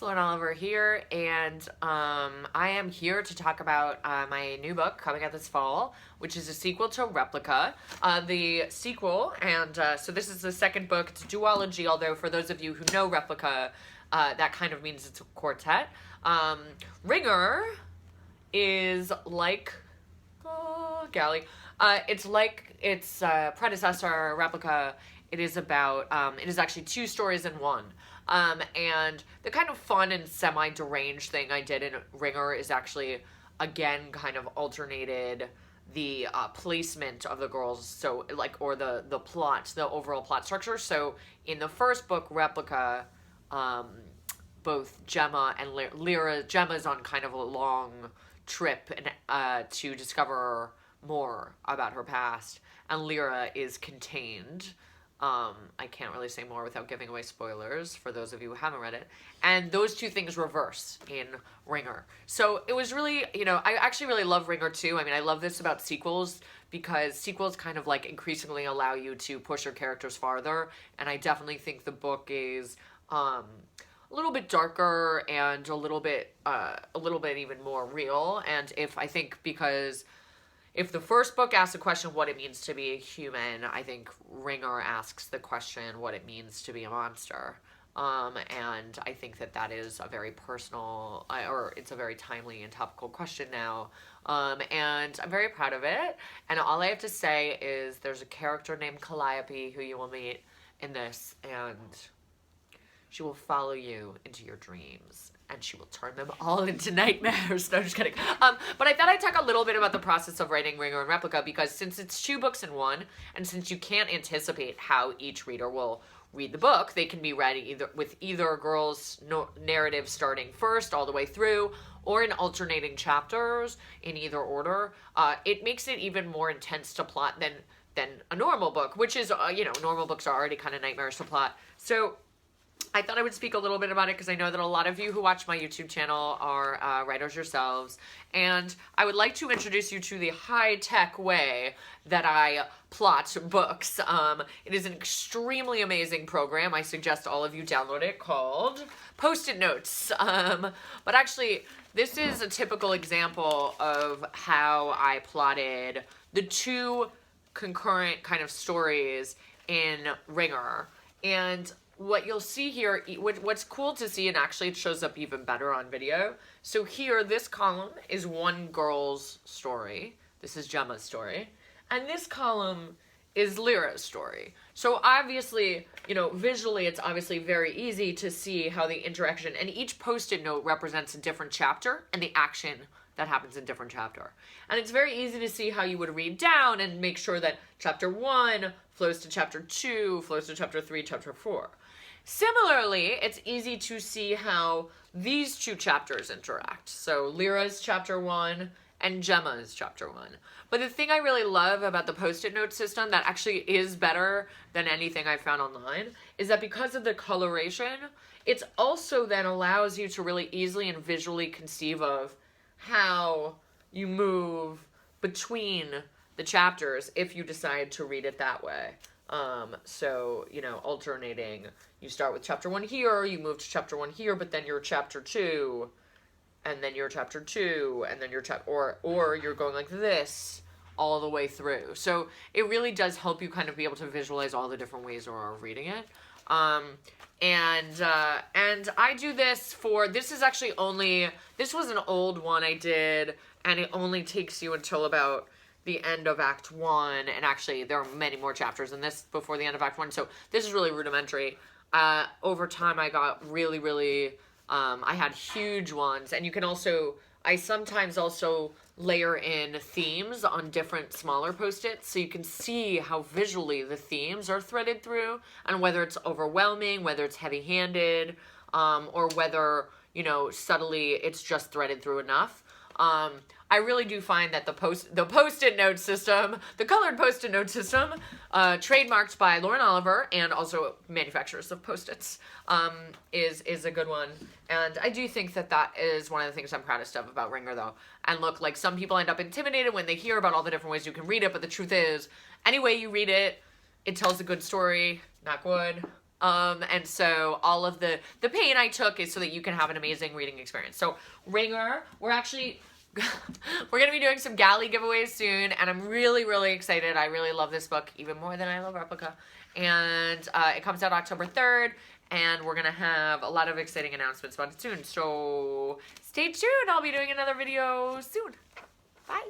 Lauren Oliver here, and I am here to talk about my new book coming out this fall, which is a sequel to Replica. The sequel, and so this is the second book. It's a duology, although for those of you who know Replica, that kind of means it's a quartet. Ringer is like Galley. It's like its predecessor, Replica. It is about, it is actually two stories in one. And the kind of fun and semi-deranged thing I did in Ringer is actually, again, kind of alternated the placement of the girls, so, like, or the plot, the overall plot structure. So, in the first book, Replica, both Gemma and Lyra, Gemma's on kind of a long trip and to discover more about her past, and Lyra is contained. I can't really say more without giving away spoilers for those of you who haven't read it. And those two things reverse in Ringer. So it was really, I actually really love Ringer too. I mean, I love this about sequels because sequels kind of like increasingly allow you to push your characters farther. And I definitely think the book is a little bit darker and a little bit even more real. And because if the first book asks the question what it means to be a human, I think Ringer asks the question what it means to be a monster. And I think that is a very personal, or it's a very timely and topical question now. And I'm very proud of it. And all I have to say is there's a character named Calliope who you will meet in this, and she will follow you into your dreams, and she will turn them all into nightmares. No, just kidding. But I thought I'd talk a little bit about the process of writing Ringer and Replica, because since it's two books in one, and since you can't anticipate how each reader will read the book, they can be read either a girl's narrative starting first all the way through, or in alternating chapters in either order. It makes it even more intense to plot than a normal book, which is, normal books are already kind of nightmarish to plot. So I thought I would speak a little bit about it because I know that a lot of you who watch my YouTube channel are writers yourselves, and I would like to introduce you to the high-tech way that I plot books. It is an extremely amazing program. I suggest all of you download it, called Post-it Notes. But actually, this is a typical example of how I plotted the two concurrent kind of stories in Ringer. And what you'll see here, what's cool to see, and actually it shows up even better on video. So here, this column is one girl's story. This is Gemma's story. And this column is Lyra's story. So obviously, visually, it's obviously very easy to see how the interaction, and each post-it note represents a different chapter and the action that happens in different chapter. And it's very easy to see how you would read down and make sure that chapter 1 flows to chapter 2, flows to chapter 3, chapter 4. Similarly, it's easy to see how these two chapters interact. So Lyra's chapter 1 and Gemma's chapter 1. But the thing I really love about the post-it note system that actually is better than anything I found online is that because of the coloration, it also then allows you to really easily and visually conceive of how you move between the chapters if you decide to read it that way. So, alternating, you start with chapter 1 here, you move to chapter 1 here, but then you're chapter 2, and then you're chapter 2, and then you're or you're going like this all the way through. So it really does help you kind of be able to visualize all the different ways of reading it. And I do this this is actually this was an old one I did, and it only takes you until about the end of Act 1, and actually there are many more chapters in this before the end of Act 1, so this is really rudimentary. Over time I got really, I had huge ones, and you can also, I sometimes also layer in themes on different smaller post-its, so you can see how visually the themes are threaded through, and whether it's overwhelming, whether it's heavy-handed, or whether, subtly it's just threaded through enough. I really do find that the post-it note system, the colored post-it note system, trademarked by Lauren Oliver and also manufacturers of post-its, is a good one. And I do think that is one of the things I'm proudest of about Ringer, though. And look, like, some people end up intimidated when they hear about all the different ways you can read it, but the truth is, any way you read it, it tells a good story, not good. And so all of the pain I took is so that you can have an amazing reading experience. So Ringer, we're actually... we're going to be doing some galley giveaways soon, and I'm really, really excited. I really love this book, even more than I love Replica. And it comes out October 3rd, and we're going to have a lot of exciting announcements about it soon. So stay tuned. I'll be doing another video soon. Bye.